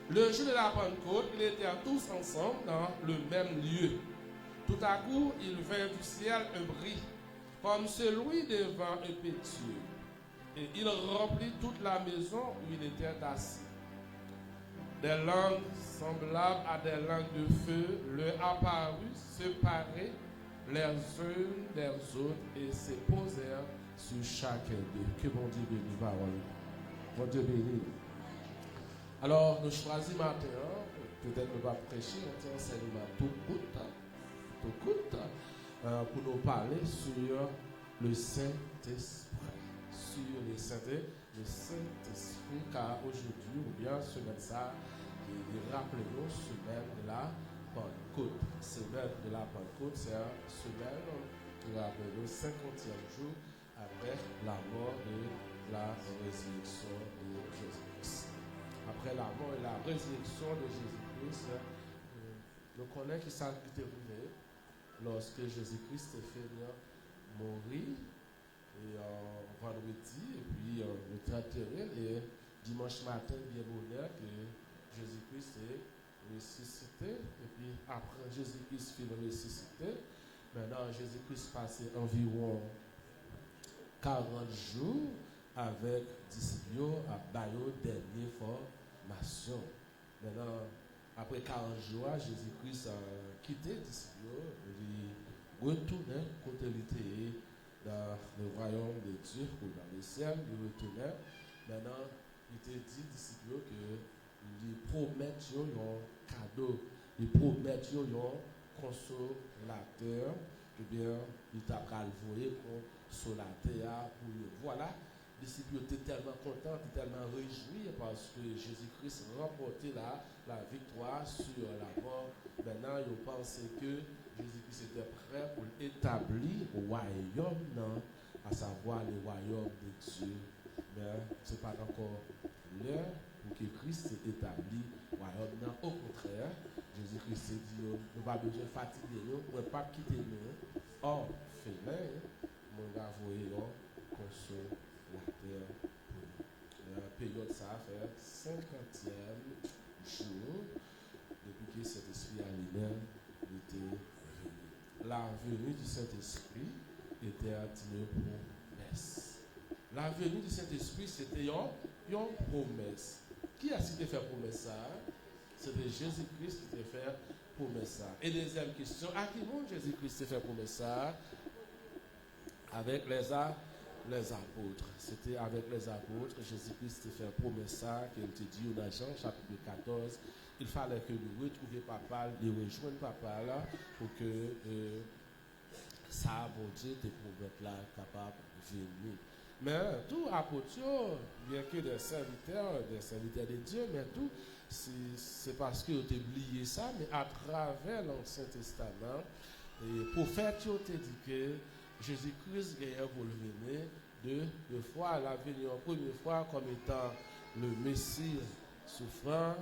Le jour de la Pentecôte, ils étaient tous ensemble dans le même lieu. Tout à coup, il vint du ciel un bruit, comme celui d'un vent impétueux, et il remplit toute la maison où il était assis. Des langues semblables à des langues de feu leur apparurent, séparées les unes des autres, et se posèrent sur chacun d'eux. Que bon Dieu bénisse, parole. Bon Dieu bénisse. Alors, nous choisissons maintenant, peut-être nous allons prêcher un enseignement tout court, pour nous parler sur le Saint-Esprit. Sur le Saint-Esprit, car aujourd'hui, ou bien semaine ça, rappelez-nous, semaine de la Pentecôte. Semaine de la Pentecôte, c'est une semaine, rappelez-nous, 50e jour après la mort et la résurrection de Jésus-Christ. Après la mort et la résurrection de Jésus-Christ, nous connaissons qui ça qui est arrivé lorsque Jésus-Christ est fait mourir et vendredi et puis le 31 et dimanche matin bien bonheur que Jésus-Christ est ressuscité et puis après Jésus-Christ fut ressuscité, maintenant Jésus-Christ passait environ 40 jours avec disciples à Bayo dernière formation. Maintenant, après 40 jours, Jésus-Christ a quitté les disciples, il retournait côté l'été dans le royaume de Dieu ou dans le ciel, il retournait. Maintenant, il te dit aux disciples que il promettent un cadeau, il promettent un consolateur, et bien, il t'a envoyé consolateur pour eux. Voilà. Les disciples étaient tellement contents, tellement réjouis parce que Jésus-Christ remportait la victoire sur la mort. Maintenant, ils pensaient que Jésus-Christ était prêt pour établir le royaume, à savoir le royaume de Dieu. Mais ce n'est pas encore l'heure pour que Christ établit le royaume. Au contraire, Jésus-Christ dit, nous n'avons pas besoin de fatiguer, nous ne pouvons pas quitter nous. Or, fait, nous allons envoyer console. La période ça fait 50e jour depuis que cet esprit à lui-même était venu. La venue du Saint-Esprit était une promesse. La venue du Saint-Esprit c'était une promesse. Qui a cité faire promesse ça? C'était Jésus-Christ qui a fait promesse ça. Et deuxième question, à qui monde Jésus-Christ a fait promesse ça? Avec les apôtres. C'était avec les apôtres. Jésus-Christ a fait promesse qu'il te dit dans Jean chapitre 14. Il fallait que nous retrouvions papa, nous rejoignions papa là pour que ça, bon Dieu, tes promesses là capable de venir. Mais tout apôtre, bien que des serviteurs de Dieu, mais tout, c'est parce que tu as oublié ça, mais à travers l'Ancien Testament, les prophètes ont dit que Jésus-Christ est pour venir deux fois. Il a venu en première fois comme étant le Messie souffrant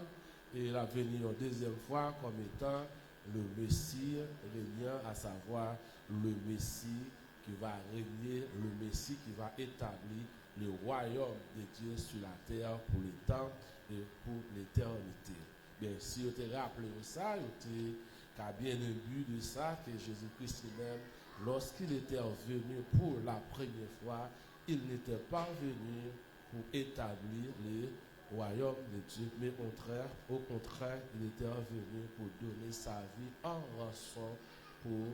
et il a venu en deuxième fois comme étant le Messie régnant, à savoir le Messie qui va régner, le Messie qui va établir le royaume de Dieu sur la terre pour le temps et pour l'éternité. Bien, si vous te rappelez ça, vous avez bien vu de ça que Jésus-Christ lui-même, lorsqu'il était venu pour la première fois, il n'était pas venu pour établir le royaume de Dieu, mais au contraire, il était venu pour donner sa vie en rançon pour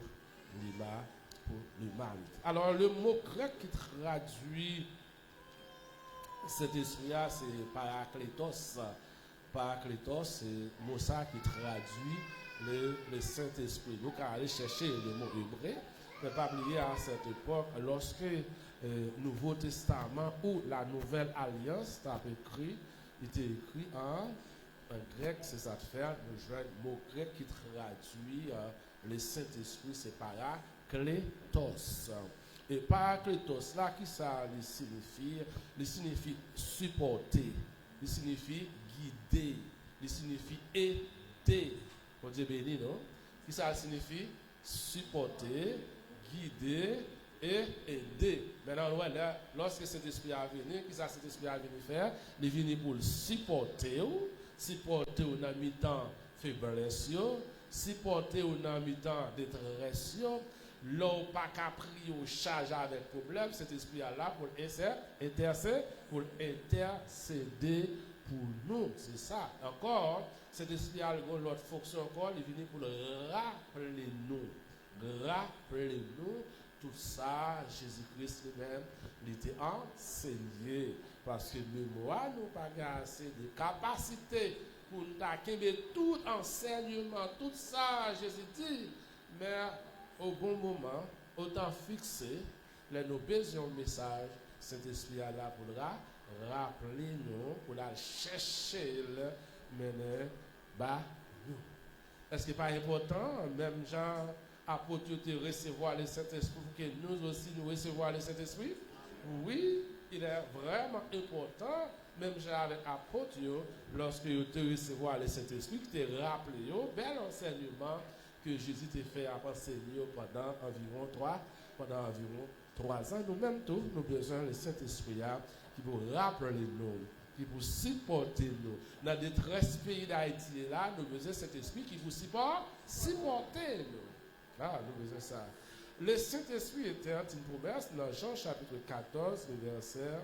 l'humanité. Alors, le mot grec qui traduit cet esprit-là, c'est parakletos. Parakletos, c'est le mot ça qui traduit le Saint-Esprit. Donc, on aller chercher le mot hébreu. Ne pas oublier à cette époque, lorsque le Nouveau Testament ou la Nouvelle Alliance il était écrit en grec, c'est ça de faire, le mot grec qui traduit le Saint-Esprit, c'est parakletos. Et parakletos, là, qui ça signifie? Il signifie supporter, il signifie guider, il signifie aider. On dit béni, non? Qui ça signifie? Supporter, guider et aider. Maintenant, lorsque cet esprit a venu, qui ça cet esprit a venu faire? Il est venu pour le supporter, si porté au dans mi-temps faiblesse, si porté au dans mi-temps détresse, l'on pas qu'à prier au charge avec problème, cet esprit est là pour intercéder pour nous. C'est ça. Encore, cet esprit a l'autre fonction encore, il vient pour rappeler nous tout ça, Jésus-Christ lui-même, il était enseigné. Parce que mémoire, nous pas assez de capacité pour nous acquérir tout enseignement, tout ça, Jésus dit. Mais au bon moment, autant fixer, les nos besoins de message, cet esprit est là pour rappeler nous, pour la chercher, mener, nous. Est-ce que pas important, même Jean, apôtre de recevoir le Saint-Esprit, pour que nous aussi nous recevoir le Saint-Esprit? Oui, il est vraiment important, même avec apôtre, lorsque vous recevoir le Saint-Esprit, qui te rappelle, bel enseignement que Jésus t'a fait à enseigner pendant environ 3 ans. Nous-mêmes, tous, nous avons besoin du Saint-Esprit qui vous rappeler nous, qui vous supporter nous. Dans des 13 pays d'Haïti, là, nous avons besoin de cet esprit qui vous supporter nous. Ah, nous avons besoin de ça. Le Saint-Esprit était une promesse dans Jean chapitre 14, le verset,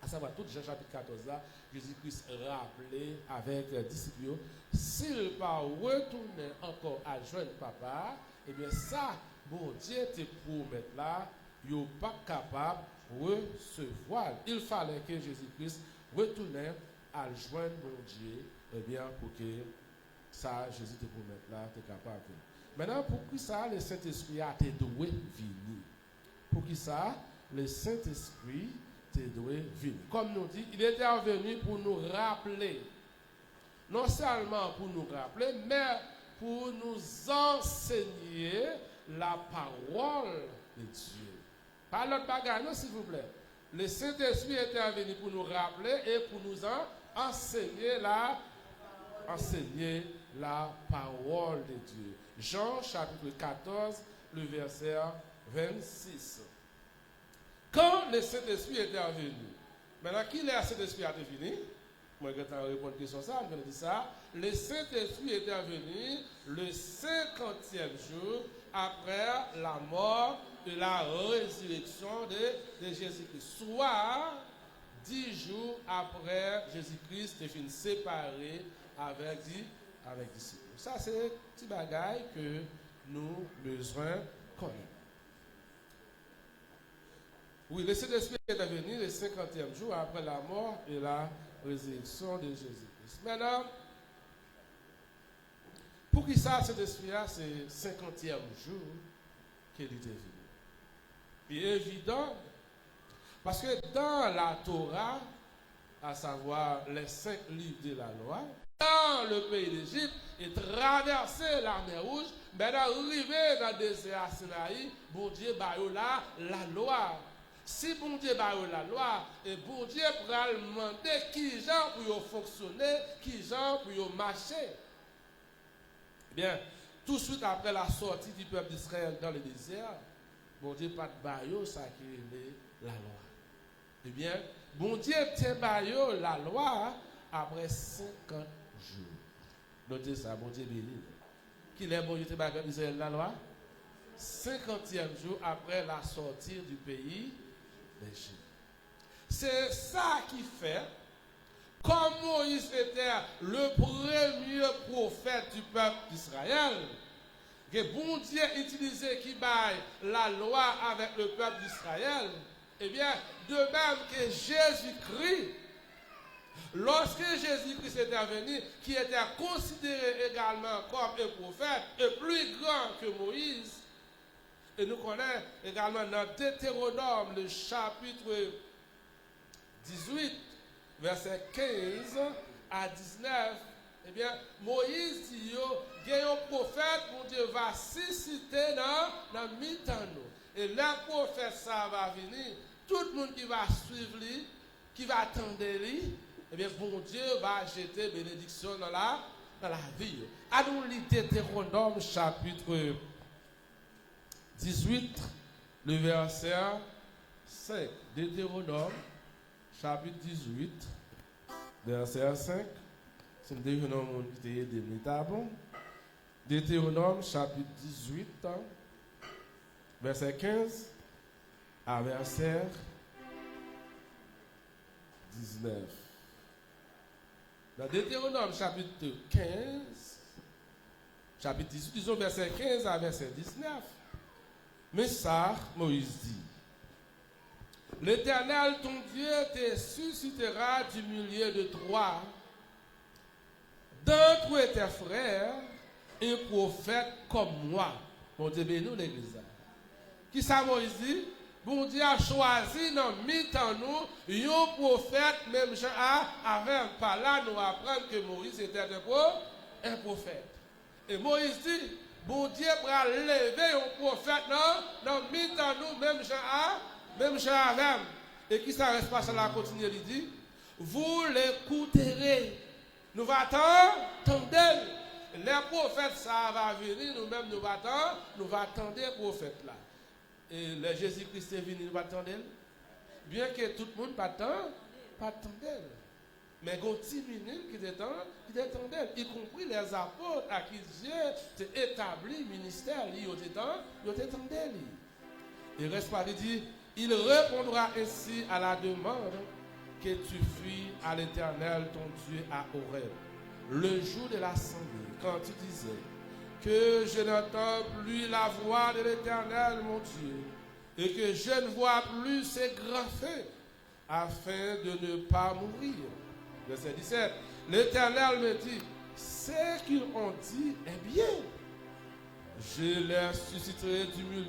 à savoir tout Jean chapitre 14 là, Jésus-Christ rappelait avec les disciples, s'il pas retourner encore à joindre papa, eh bien ça, bon Dieu te promet là, il n'est pas capable de recevoir. Il fallait que Jésus-Christ retourne à joindre mon Dieu, eh bien pour que ça, Jésus te promet là, tu es capable. Maintenant, pour qui ça, le Saint-Esprit a été doué venir? Pour qui ça, le Saint-Esprit te doué venir? Comme nous dit, il était venu pour nous rappeler, non seulement pour nous rappeler, mais pour nous enseigner la parole de Dieu. Pas l'autre bagage, non, s'il vous plaît. Le Saint-Esprit était venu pour nous rappeler et pour nous enseigner la parole de Dieu. Jean chapitre 14, le verset 26. Quand le Saint-Esprit était venu, maintenant qui est cet esprit à définir? Moi, je vais répondre à la question ça, je vais dire ça. Le Saint-Esprit était venu le 50e jour après la mort et la résurrection de Jésus-Christ. Soit 10 jours après Jésus-Christ est fini séparé avec disciples. Ça, c'est un petit bagage que nous besoin connaître. Oui, le Saint-Esprit est venu le 50e jour après la mort et la résurrection de Jésus-Christ. Maintenant, pour qui ça, cet esprit-là, c'est 50e jour qu'il est venu. Il est évident, parce que dans la Torah, à savoir les 5 livres de la loi, dans le pays d'Égypte, et traverser la mer Rouge, mais d'arriver dans le désert Sinaï, bon Dieu, la loi. Si bon Dieu la loi, et bon Dieu pourra demander qui gens pour fonctionner, qui gens pour marcher. Bien, tout de suite après la sortie du peuple d'Israël dans le désert, bon Dieu pas de baillot, ça qui est la loi. Eh bien, bon Dieu tient baillot la loi après 50 jours. Notez ça, bon Dieu béni. Qui est bon Dieu tient baillot d'Israël la loi? 50e jour après la sortie du pays d'Égypte. C'est ça qui fait, comme Moïse était le premier prophète du peuple d'Israël, que bon Dieu utilisait qui baille la loi avec le peuple d'Israël, eh bien, de même que Jésus-Christ, lorsque Jésus-Christ était venu, qui était considéré également comme un prophète, et plus grand que Moïse, et nous connaissons également dans Deutéronome, le chapitre 18, verset 15 à 19, eh bien, Moïse dit, il y a un prophète, mon Dieu va susciter dans mi-temps. Et le prophète, ça va venir, tout le monde qui va suivre lui, qui va attendre lui, eh bien, bon Dieu va jeter bénédiction dans la vie. Allons lire Deutéronome, chapitre 18, le verset 5. Deutéronome, chapitre 18, verset 5. C'est Deutéronome qui était aidé l'état bon. Deutéronome chapitre 18, verset 15 à verset 19. Dans Deutéronome chapitre 15, chapitre 18, disons verset 15 à verset 19. Mais ça, Moïse dit, l'Éternel, ton Dieu, te suscitera du milieu de toi, d'entre tes frères, un prophète comme moi. Bon Dieu, bénis nous l'église. Qui ça, Moïse dit? Bon Dieu a choisi dans mi-temps nous, un prophète, même Jean avait par là, nous apprendre que Moïse était un prophète. Et Moïse dit, bon Dieu va lever un prophète dans mi-temps nous, même Jean avait. Et qui ça reste pas sur la continue, il dit, vous l'écouterez. Nous va attendre. Les prophètes, ça va venir, nous-mêmes, nous va attendre les prophètes là. Et le Jésus-Christ est venu, nous va attendre. Bien que tout le monde pas attendre. Mais il y a un petit minute qui attendait, y compris les apôtres à qui Dieu a établi le ministère, ils attendaient. Il reste pas, il dit, il répondra ainsi à la demande que tu fuis à l'Éternel, ton Dieu, à Horeb, le jour de l'assemblée, quand tu disais que je n'entends plus la voix de l'Éternel, mon Dieu, et que je ne vois plus ses grands faits, afin de ne pas mourir. Verset 17. L'Éternel me dit, ce qu'ils ont dit est bien. Je leur susciterai du milieu